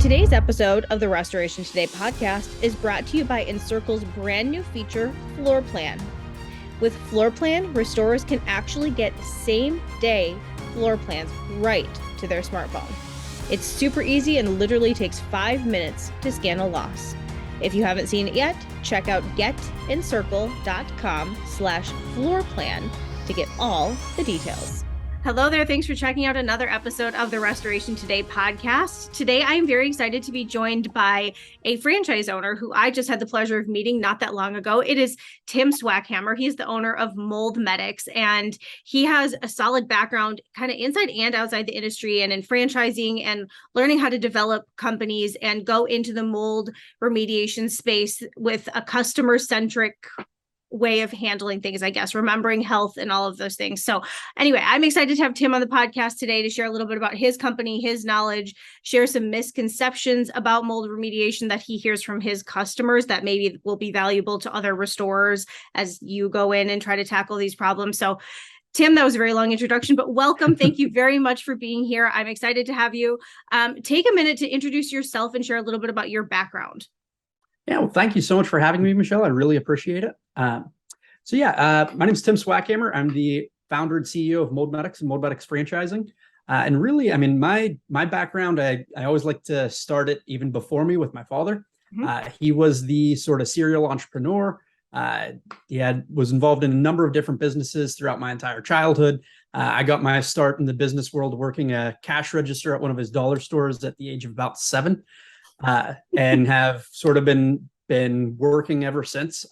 Today's episode of the Restoration Today podcast is brought to you by Encircle's brand new feature, Floor Plan. With Floor Plan, restorers can actually get same-day floor plans right to their smartphone. It's super easy and literally takes 5 minutes to scan a loss. If you haven't seen it yet, check out getencircle.com/floorplan to get all the details. Hello there. Thanks for checking out another episode of the Restoration Today podcast. Today, I am very excited to be joined by a franchise owner who I just had the pleasure of meeting not that long ago. It is Tim Swackhammer. He's the owner of Mold Medics, and he has a solid background kind of inside and outside the industry and in franchising and learning how to develop companies and go into the mold remediation space with a customer-centric way of handling things, I guess, remembering health and all of those things. So anyway, I'm excited to have Tim on the podcast today to share a little bit about his company, his knowledge, share some misconceptions about mold remediation that he hears from his customers that maybe will be valuable to other restorers as you go in and try to tackle these problems. So Tim, that was a very long introduction, but welcome. Thank you very much for being here. I'm excited to have you. Take a minute to introduce yourself and share a little bit about your background. Yeah, well, thank you so much for having me, Michelle. I really appreciate it. My name is Tim Swackhammer. I'm the founder and CEO of Mold Medics and Mold Medics Franchising. And really, I mean, my background, I always like to start it even before me with my father. He was the sort of serial entrepreneur. He was involved in a number of different businesses throughout my entire childhood. I got my start in the business world working a cash register at one of his dollar stores at the age of about 7. And have sort of been working ever since.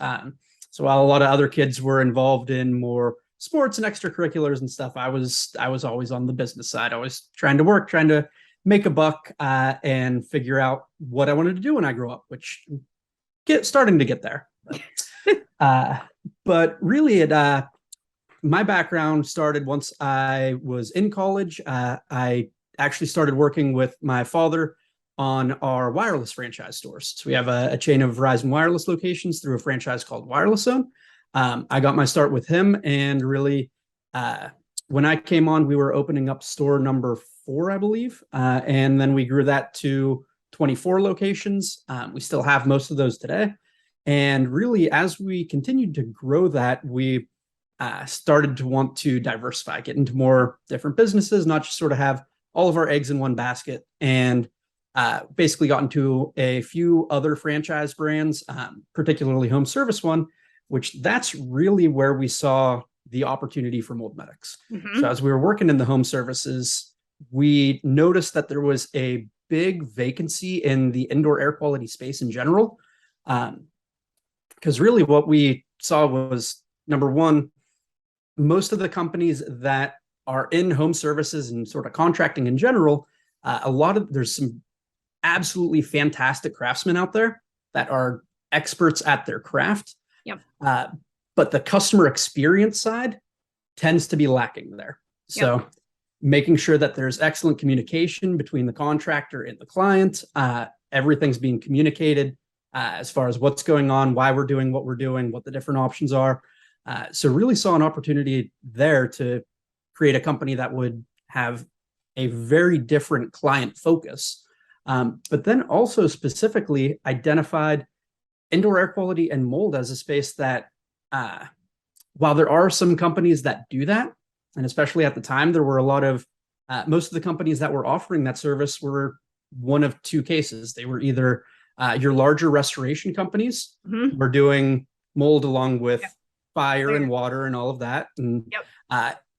So while a lot of other kids were involved in more sports and extracurriculars and stuff, I was always on the business side, always trying to work, trying to make a buck, and figure out what I wanted to do when I grew up, which starting to get there. But really, my background started once I was in college. I actually started working with my father on our wireless franchise stores. So we have a chain of Verizon wireless locations through a franchise called Wireless Zone. I got my start with him, and really, when I came on, we were opening up store number 4, I believe. And then we grew that to 24 locations. We still have most of those today. And really, as we continued to grow that, we started to want to diversify, get into more different businesses, not just sort of have all of our eggs in one basket. And basically got into a few other franchise brands, particularly home service one, which that's really where we saw the opportunity for Mold Medics. So as we were working in the home services, we noticed that there was a big vacancy in the indoor air quality space in general. Because really what we saw was, number one, most of the companies that are in home services and sort of contracting in general, there's some absolutely fantastic craftsmen out there that are experts at their craft. Yep. But the customer experience side tends to be lacking there. So making sure that there's excellent communication between the contractor and the client, everything's being communicated as far as what's going on, why we're doing what we're doing, what the different options are. So really saw an opportunity there to create a company that would have a very different client focus. But then also specifically identified indoor air quality and mold as a space that, while there are some companies that do that, and especially at the time, there were a lot of, most of the companies that were offering that service were one of two cases. They were either your larger restoration companies were doing mold along with fire and water and all of that, and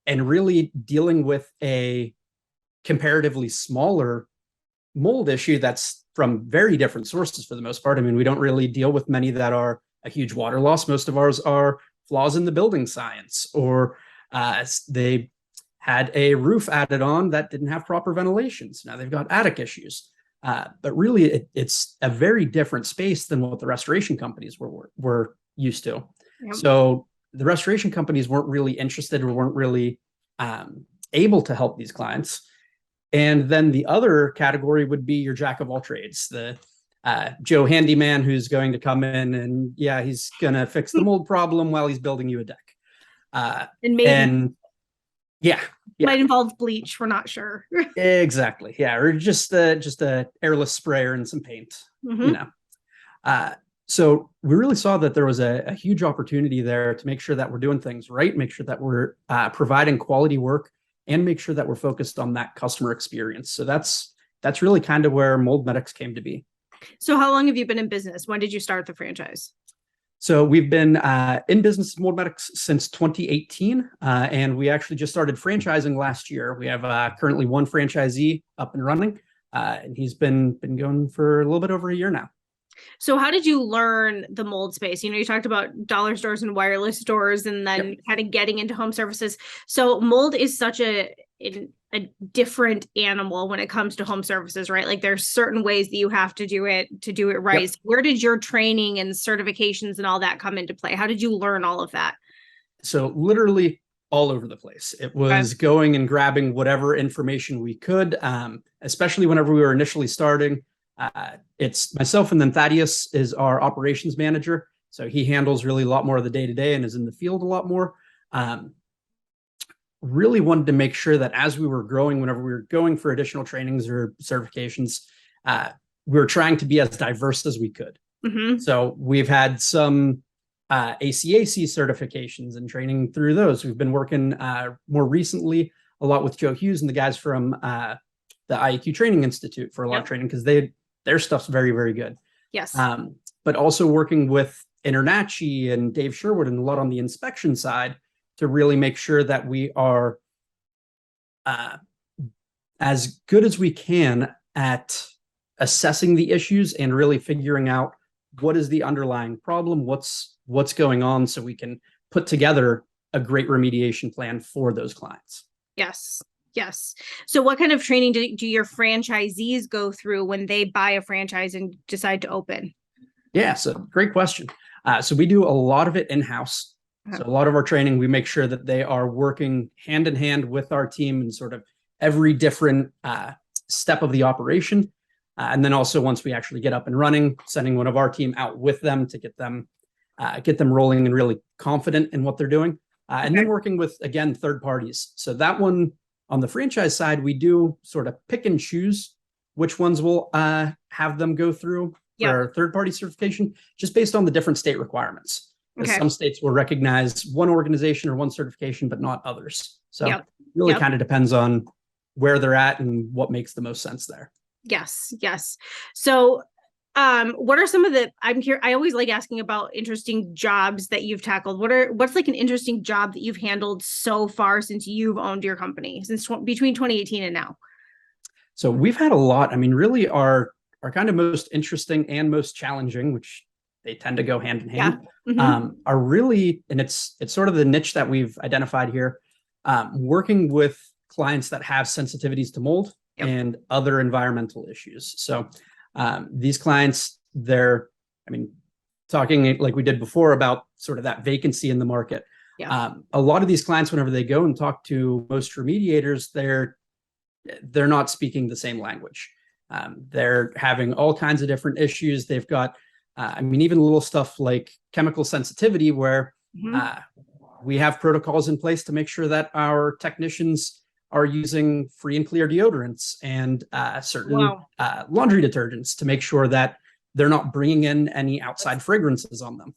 really dealing with a comparatively smaller mold issue that's from very different sources for the most part. I mean, we don't really deal with many that are a huge water loss. Most of ours are flaws in the building science, or they had a roof added on that didn't have proper ventilation. So now they've got attic issues. But really, it's a very different space than what the restoration companies were used to. Yep. So the restoration companies weren't really interested, or weren't really able to help these clients. And then the other category would be your jack of all trades, the Joe handyman who's going to come in and he's going to fix the mold problem while he's building you a deck. And Yeah. Might involve bleach. We're not sure. Exactly. Yeah. Or just a airless sprayer and some paint, so we really saw that there was a huge opportunity there to make sure that we're doing things right, make sure that we're providing quality work, and make sure that we're focused on that customer experience. So that's really kind of where Mold Medics came to be. So how long have you been in business? When did you start the franchise? So we've been in business with Mold Medics since 2018, and we actually just started franchising last year. We have currently one franchisee up and running, and he's been going for a little bit over a year now. So how did you learn the mold space? You talked about dollar stores and wireless stores, and then kind of getting into home services. So mold is such a different animal when it comes to home services, right? Like there's certain ways that you have to do it right. So where did your training and certifications and all that come into play? How did you learn all of that? So literally all over the place. It was going and grabbing whatever information we could, especially whenever we were initially starting. It's myself, and then Thaddeus is our operations manager. So he handles really a lot more of the day-to-day and is in the field a lot more. Really wanted to make sure that as we were growing, whenever we were going for additional trainings or certifications, we were trying to be as diverse as we could. Mm-hmm. So we've had some ACAC certifications and training through those. We've been working more recently a lot with Joe Hughes and the guys from the IEQ Training Institute for a lot of training, because their stuff's very, very good. Yes. But also working with Internachi and Dave Sherwood and a lot on the inspection side to really make sure that we are as good as we can at assessing the issues and really figuring out what is the underlying problem, what's going on, so we can put together a great remediation plan for those clients. Yes. So what kind of training do your franchisees go through when they buy a franchise and decide to open? Yeah, so great question. So we do a lot of it in-house. So a lot of our training, we make sure that they are working hand in hand with our team in sort of every different step of the operation. And then also once we actually get up and running, sending one of our team out with them to get them rolling and really confident in what they're doing. And then working with, again, third parties. So that one on the franchise side, we do sort of pick and choose which ones we'll have them go through for third party certification, just based on the different state requirements. Some states will recognize one organization or one certification, but not others. So really kind of depends on where they're at and what makes the most sense there. Yes. So what are some of the, I always like asking about interesting jobs that you've tackled. What's like an interesting job that you've handled so far since you've owned your company, since between 2018 and now? So we've had a lot. I mean, really our kind of most interesting and most challenging, which they tend to go hand in hand, are really, and it's sort of the niche that we've identified here, working with clients that have sensitivities to mold and other environmental issues. So these clients, talking like we did before about sort of that vacancy in the market. A lot of these clients, whenever they go and talk to most remediators, they're not speaking the same language. They're having all kinds of different issues. They've got even little stuff like chemical sensitivity, where we have protocols in place to make sure that our technicians are using free and clear deodorants and certain laundry detergents to make sure that they're not bringing in any outside fragrances on them.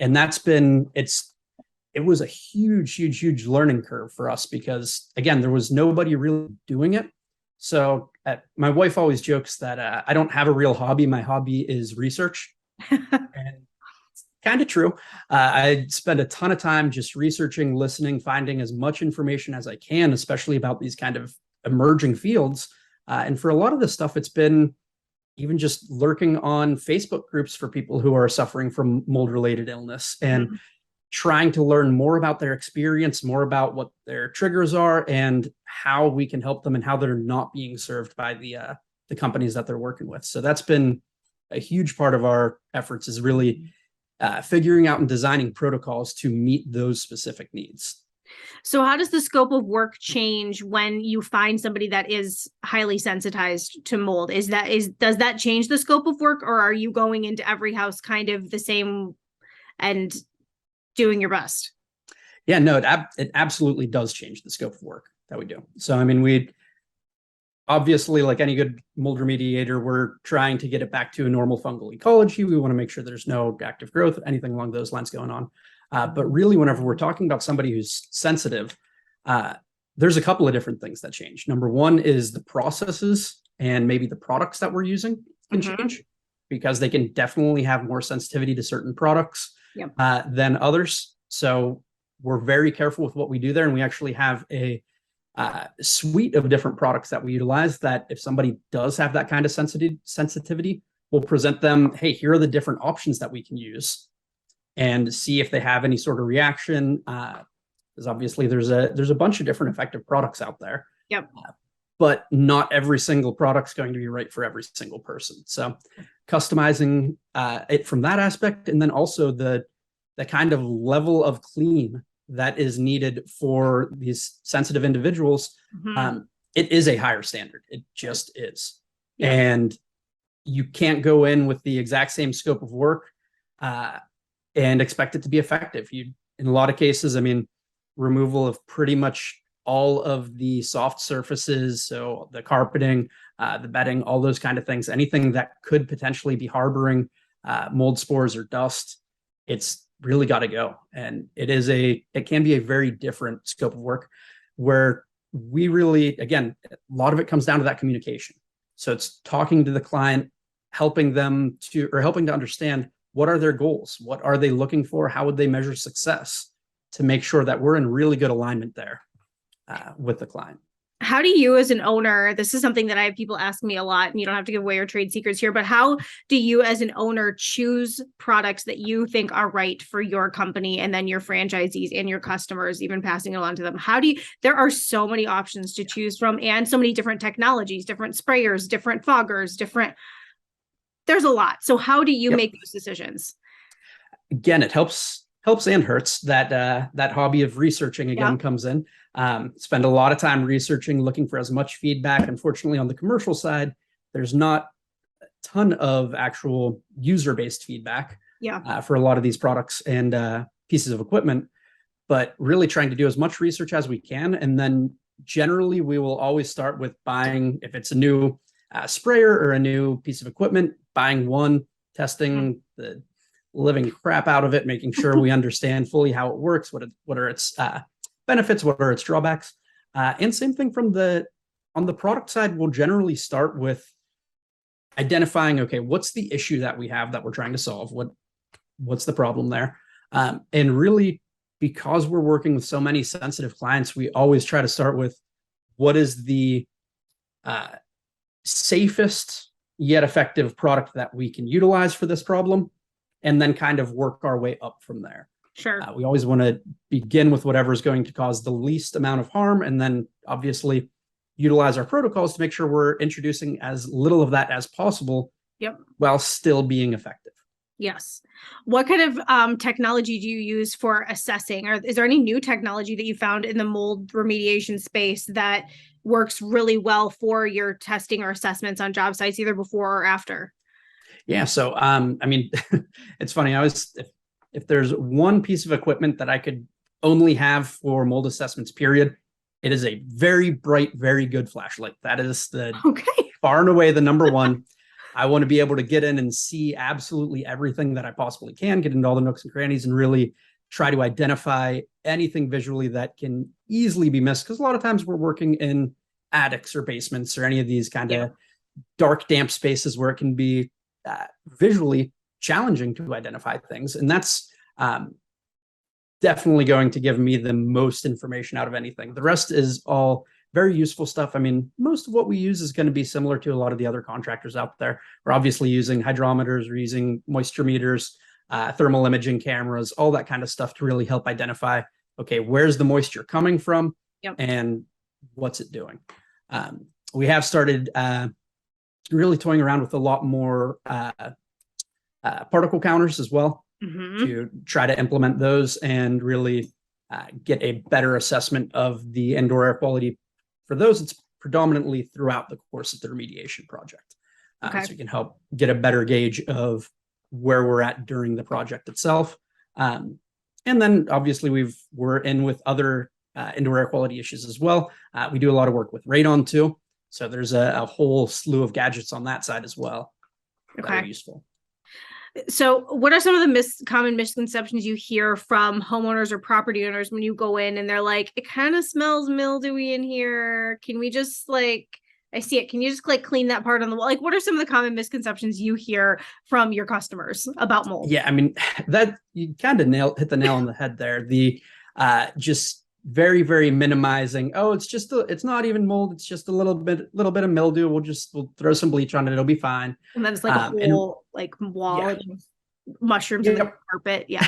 And that's been, it was a huge learning curve for us, because again, there was nobody really doing it. So my wife always jokes that I don't have a real hobby. My hobby is research. And it's kind of true. I spend a ton of time just researching, listening, finding as much information as I can, especially about these kind of emerging fields. And for a lot of this stuff, it's been even just lurking on Facebook groups for people who are suffering from mold-related illness and trying to learn more about their experience, more about what their triggers are and how we can help them and how they're not being served by the companies that they're working with. So that's been a huge part of our efforts, is really figuring out and designing protocols to meet those specific needs. So how does the scope of work change when you find somebody that is highly sensitized to mold? Does that change the scope of work, or are you going into every house kind of the same and doing your best? Yeah, no, it absolutely does change the scope of work that we do. So, I mean, we obviously, like any good mold remediator, we're trying to get it back to a normal fungal ecology. We want to make sure there's no active growth, anything along those lines going on. But really, whenever we're talking about somebody who's sensitive, there's a couple of different things that change. Number one is the processes and maybe the products that we're using can change, because they can definitely have more sensitivity to certain products than others. So we're very careful with what we do there. And we actually have a suite of different products that we utilize that if somebody does have that kind of sensitivity, we'll present them, hey, here are the different options that we can use, and see if they have any sort of reaction. Because obviously there's a bunch of different effective products out there. But not every single product's going to be right for every single person. So customizing it from that aspect, and then also the kind of level of clean that is needed for these sensitive individuals, it is a higher standard. It just is. And you can't go in with the exact same scope of work and expect it to be effective. In a lot of cases, I mean, removal of pretty much all of the soft surfaces, so the carpeting, the bedding, all those kind of things, anything that could potentially be harboring mold spores or dust, it's really got to go. And it can be a very different scope of work, where we really, again, a lot of it comes down to that communication. So it's talking to the client, helping to understand what are their goals, what are they looking for, how would they measure success, to make sure that we're in really good alignment there with the client. How do you as an owner, this is something that I have people ask me a lot, and you don't have to give away your trade secrets here, but how do you as an owner choose products that you think are right for your company and then your franchisees and your customers, even passing it along to them? There are so many options to choose from, and so many different technologies, different sprayers, different foggers, there's a lot. So how do you make those decisions? Again, it helps and hurts that hobby of researching again comes in. Spend a lot of time researching, looking for as much feedback. Unfortunately, on the commercial side, there's not a ton of actual user-based feedback for a lot of these products and pieces of equipment, but really trying to do as much research as we can. And then generally, we will always start with buying, if it's a new sprayer or a new piece of equipment, buying one, testing the living crap out of it, making sure we understand fully how it works, what are its benefits, what are its drawbacks, and same thing on the product side. We'll generally start with identifying, okay, what's the issue that we have that we're trying to solve, what's the problem there, and really, because we're working with so many sensitive clients, we always try to start with what is the safest yet effective product that we can utilize for this problem, and then kind of work our way up from there. Sure. We always want to begin with whatever is going to cause the least amount of harm, and then obviously utilize our protocols to make sure we're introducing as little of that as possible while still being effective. Yes. What kind of technology do you use for assessing? Or is there any new technology that you found in the mold remediation space that works really well for your testing or assessments on job sites, either before or after? Yeah. So, I mean, it's funny. If there's one piece of equipment that I could only have for mold assessments, period, it is a very bright, very good flashlight. That is far and away the number one. I want to be able to get in and see absolutely everything that I possibly can, get into all the nooks and crannies, and really try to identify anything visually that can easily be missed. Because a lot of times we're working in attics or basements or any of these kind of dark, damp spaces where it can be visually challenging to identify things. And that's definitely going to give me the most information out of anything. The rest is all very useful stuff. I mean, most of what we use is going to be similar to a lot of the other contractors out there. We're obviously using hydrometers, we're using moisture meters, thermal imaging cameras, all that kind of stuff to really help identify, okay, where's the moisture coming from and what's it doing? We have started really toying around with a lot more particle counters as well to try to implement those and really get a better assessment of the indoor air quality. For those, it's predominantly throughout the course of the remediation project. So you can help get a better gauge of where we're at during the project itself. And And then obviously we're in with other indoor air quality issues as well. We do a lot of work with radon too. So there's a whole slew of gadgets on that side as well that are useful. So what are some of the common misconceptions you hear from homeowners or property owners when you go in and they're like, it kind of smells mildewy in here. Can we just I see it. Can you just clean that part on the wall? What are some of the common misconceptions you hear from your customers about mold? Yeah, I mean, that you kind of hit the nail on the head there. The just very, very minimizing. Oh, it's not even mold. It's just a little bit of mildew. We'll throw some bleach on it. It'll be fine. And then it's a whole wall of mushrooms in the carpet. Yeah.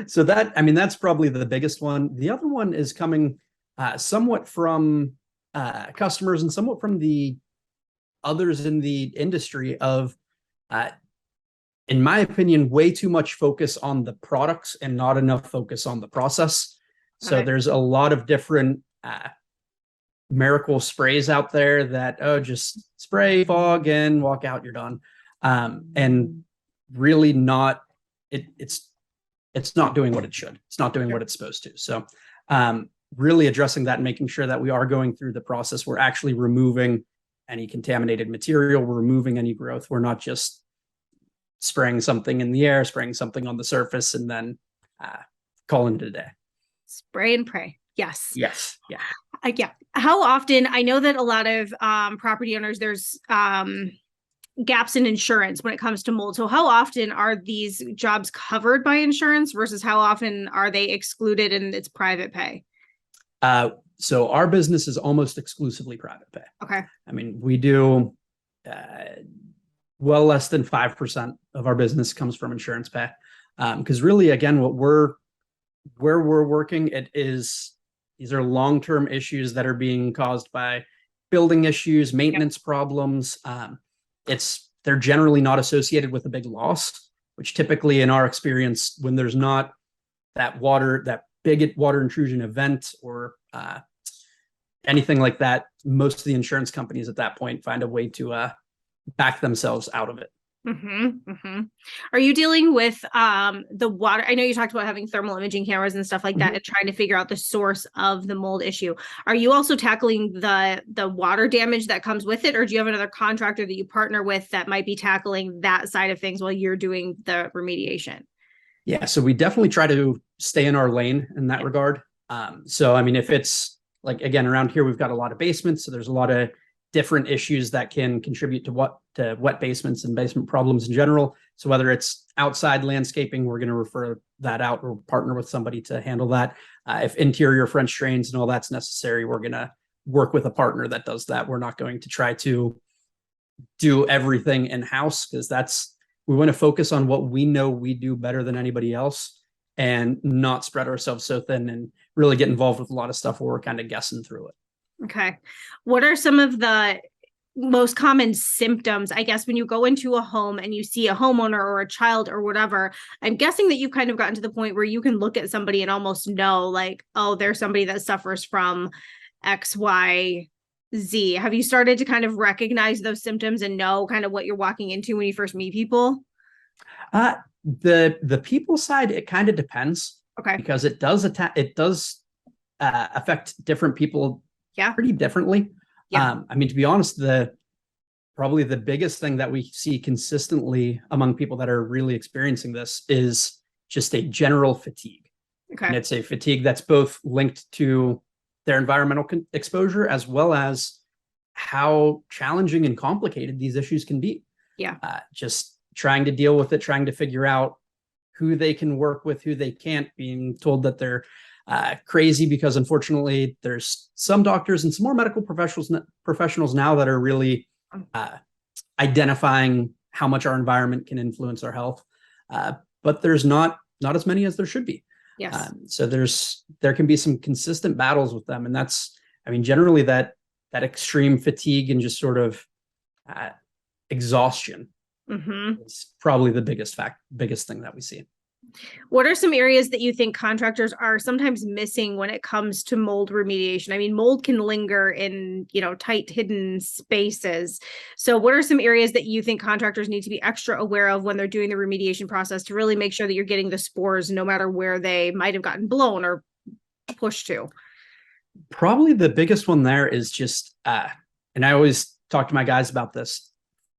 So that's probably the biggest one. The other one is coming somewhat from customers and somewhat from the others in the industry of, in my opinion, way too much focus on the products and not enough focus on the process. So there's a lot of different miracle sprays out there that, just spray, fog in, walk out, you're done. And really not, it's not doing what it should. It's not doing what it's supposed to. So really addressing that and making sure that we are going through the process. We're actually removing any contaminated material. We're removing any growth. We're not just spraying something in the air, spraying something on the surface, and then calling it a day. Spray and pray. Yes. Yes. Yeah. Yeah. How often, I know that a lot of property owners, there's gaps in insurance when it comes to mold. So how often are these jobs covered by insurance versus how often are they excluded and it's private pay? So our business is almost exclusively private pay. Okay. I mean, we do well less than 5% of our business comes from insurance pay. Because really, again, where we're working, these are long-term issues that are being caused by building issues, maintenance problems. They're generally not associated with a big loss, which typically in our experience, when there's not that big water intrusion event or anything like that, most of the insurance companies at that point find a way to back themselves out of it. Mm-hmm, mm-hmm. Are you dealing with the water? I know you talked about having thermal imaging cameras and stuff like that and trying to figure out the source of the mold issue. Are you also tackling the water damage that comes with it, or do you have another contractor that you partner with that might be tackling that side of things while you're doing the remediation? Yeah, so we definitely try to stay in our lane in that regard. So I mean, if it's again, around here, we've got a lot of basements, so there's a lot of different issues that can contribute to wet basements and basement problems in general. So whether it's outside landscaping, we're going to refer that out or partner with somebody to handle that. If interior French drains and all that's necessary, we're going to work with a partner that does that. We're not going to try to do everything in-house, because we want to focus on what we know we do better than anybody else and not spread ourselves so thin and really get involved with a lot of stuff where we're kind of guessing through it. Okay. What are some of the most common symptoms, I guess, when you go into a home and you see a homeowner or a child or whatever? I'm guessing that you've kind of gotten to the point where you can look at somebody and almost know, oh, there's somebody that suffers from X, Y, Z. Have you started to kind of recognize those symptoms and know kind of what you're walking into when you first meet people? The people side, it kind of depends. Okay. Because it does affect different people pretty differently. Yeah. I mean, to be honest, probably the biggest thing that we see consistently among people that are really experiencing this is just a general fatigue. Okay. And it's a fatigue that's both linked to their environmental exposure as well as how challenging and complicated these issues can be. Yeah. Just trying to deal with it, trying to figure out who they can work with, who they can't, being told that they're crazy, because unfortunately there's some doctors and some more medical professionals now that are really identifying how much our environment can influence our health. But there's not as many as there should be. Yes. So there can be some consistent battles with them. And generally that extreme fatigue and just sort of exhaustion is probably the biggest thing that we see. What are some areas that you think contractors are sometimes missing when it comes to mold remediation? I mean, mold can linger in, tight hidden spaces. So what are some areas that you think contractors need to be extra aware of when they're doing the remediation process to really make sure that you're getting the spores no matter where they might have gotten blown or pushed to? Probably the biggest one there is just, and I always talk to my guys about this.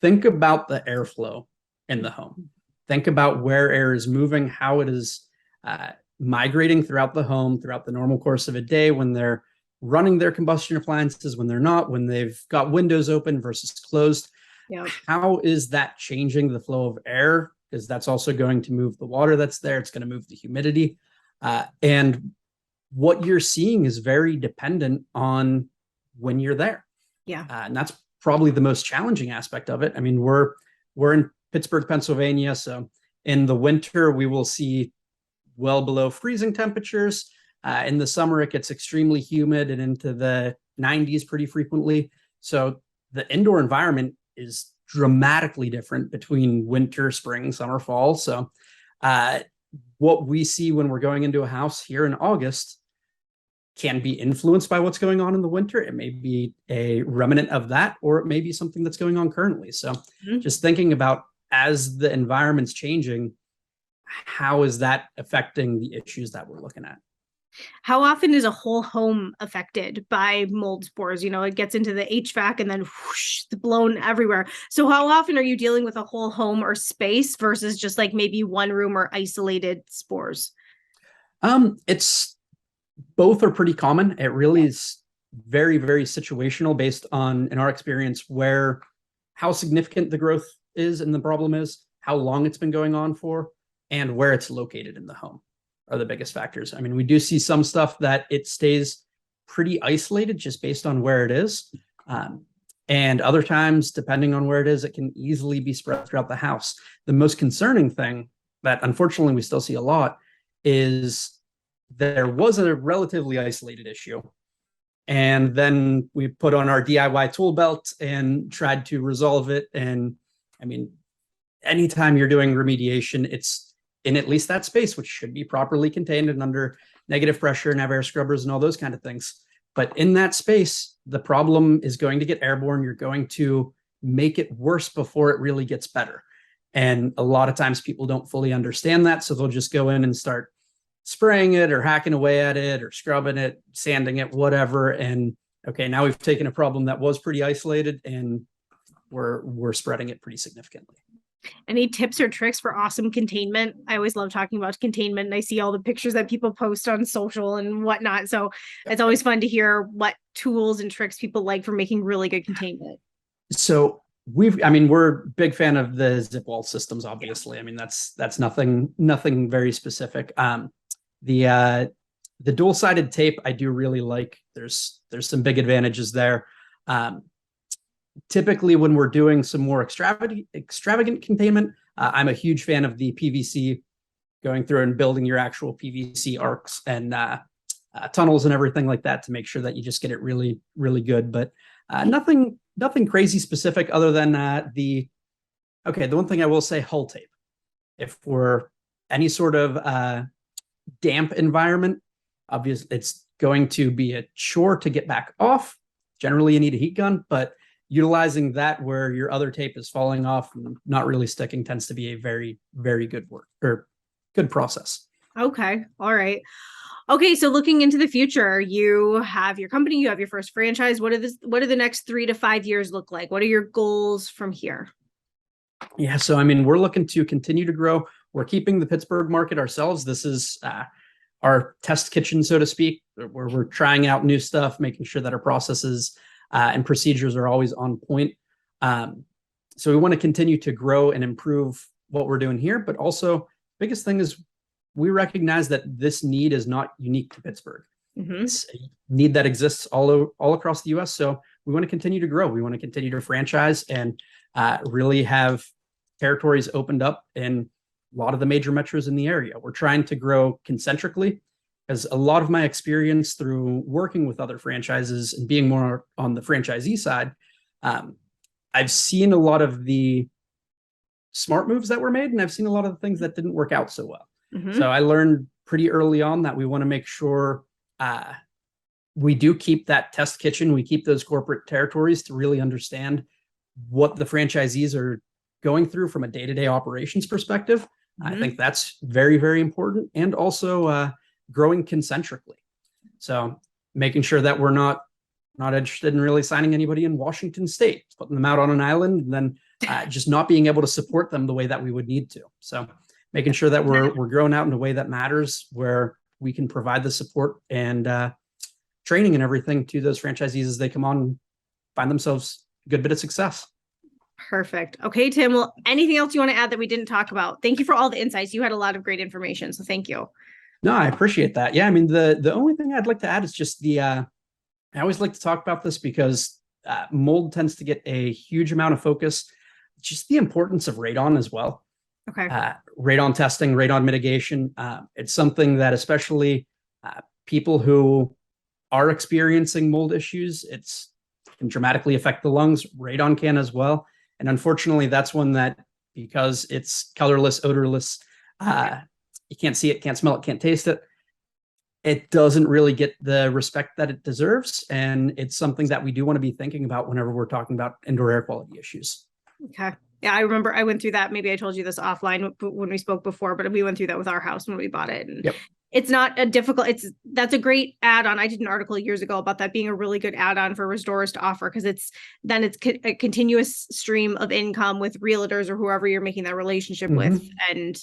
Think about the airflow in the home. Think about where air is moving, how it is migrating throughout the home, throughout the normal course of a day when they're running their combustion appliances, when they're not, when they've got windows open versus closed. Yeah. How is that changing the flow of air? Because that's also going to move the water that's there. It's going to move the humidity. And what you're seeing is very dependent on when you're there. Yeah. And that's probably the most challenging aspect of it. I mean, we're in Pittsburgh, Pennsylvania. So in the winter, we will see well below freezing temperatures. In the summer, it gets extremely humid and into the 90s pretty frequently. So the indoor environment is dramatically different between winter, spring, summer, fall. So what we see when we're going into a house here in August can be influenced by what's going on in the winter. It may be a remnant of that, or it may be something that's going on currently. So just thinking about as the environment's changing, how is that affecting the issues that we're looking at? How often is a whole home affected by mold spores? It gets into the HVAC and then whoosh, blown everywhere. So how often are you dealing with a whole home or space versus just like maybe one room or isolated spores? It's both are pretty common. It really is very, very situational based on, in our experience, how significant the growth is and the problem is, how long it's been going on for, and where it's located in the home are the biggest factors. I mean, we do see some stuff that it stays pretty isolated just based on where it is. And other times, depending on where it is, it can easily be spread throughout the house. The most concerning thing that unfortunately we still see a lot is there was a relatively isolated issue. And then we put on our DIY tool belt and tried to resolve it. And I mean, anytime you're doing remediation, it's in at least that space, which should be properly contained and under negative pressure and have air scrubbers and all those kind of things. But in that space, the problem is going to get airborne. You're going to make it worse before it really gets better. And a lot of times people don't fully understand that. So they'll just go in and start spraying it or hacking away at it or scrubbing it, sanding it, whatever. And okay, now we've taken a problem that was pretty isolated and we're spreading it pretty significantly. Any tips or tricks for awesome containment? I always love talking about containment, and I see all the pictures that people post on social and whatnot. So it's always fun to hear what tools and tricks people like for making really good containment. So we're a big fan of the zip wall systems, obviously. I mean, that's nothing very specific. The dual-sided tape I do really like. There's some big advantages there. Typically when we're doing some more extravagant containment, I'm a huge fan of the PVC, going through and building your actual PVC arcs and tunnels and everything like that to make sure that you just get it really, really good. But nothing crazy specific other than the one thing I will say, hull tape. If we're any sort of damp environment, obviously it's going to be a chore to get back off. Generally you need a heat gun, but utilizing that where your other tape is falling off and not really sticking tends to be a very, very good good process. Okay. All right. Okay. So looking into the future, you have your company, you have your first franchise. What do the next 3 to 5 years look like? What are your goals from here? Yeah. So, I mean, we're looking to continue to grow. We're keeping the Pittsburgh market ourselves. This is our test kitchen, so to speak, where we're trying out new stuff, making sure that our processes and procedures are always on point. So we want to continue to grow and improve what we're doing here. But also, biggest thing is we recognize that this need is not unique to Pittsburgh. Mm-hmm. It's a need that exists all across the U.S. So we want to continue to grow. We want to continue to franchise and really have territories opened up in a lot of the major metros in the area. We're trying to grow concentrically, as a lot of my experience through working with other franchises and being more on the franchisee side, I've seen a lot of the smart moves that were made, and I've seen a lot of the things that didn't work out so well. So I learned pretty early on that we want to make sure we do keep that test kitchen. We keep those corporate territories to really understand what the franchisees are going through from a day-to-day operations perspective. I think that's very, very important. And also growing concentrically. So making sure that we're not interested in really signing anybody in Washington State, putting them out on an island, and then just not being able to support them the way that we would need to. So making sure that we're growing out in a way that matters, where we can provide the support and training and everything to those franchisees as they come on and find themselves a good bit of success. Perfect. Okay, Tim. Well, anything else you want to add that we didn't talk about? Thank you for all the insights. You had a lot of great information, so thank you. No, I appreciate that. Yeah, I mean, the only thing I'd like to add is just I always like to talk about this because mold tends to get a huge amount of focus. Just the importance of radon as well. Okay. Radon testing, radon mitigation. It's something that especially people who are experiencing mold issues, it can dramatically affect the lungs. Radon can as well. And unfortunately, that's one that, because it's colorless, odorless, you can't see it, can't smell it, can't taste it. It doesn't really get the respect that it deserves. And it's something that we do want to be thinking about whenever we're talking about indoor air quality issues. Okay. Yeah, I remember I went through that. Maybe I told you this offline when we spoke before, but we went through that with our house when we bought it. And it's not a difficult, that's a great add-on. I did an article years ago about that being a really good add-on for restorers to offer, because it's a continuous stream of income with realtors or whoever you're making that relationship with, and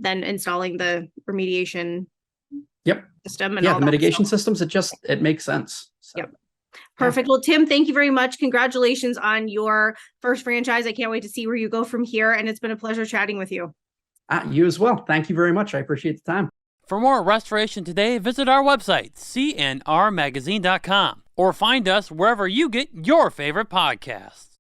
then installing the remediation system and all the mitigation stuff. systems. It makes sense. So. Perfect. Well, Tim, thank you very much. Congratulations on your first franchise. I can't wait to see where you go from here. And it's been a pleasure chatting with you. You as well. Thank you very much. I appreciate the time. For more Restoration Today, visit our website, cnrmagazine.com, or find us wherever you get your favorite podcasts.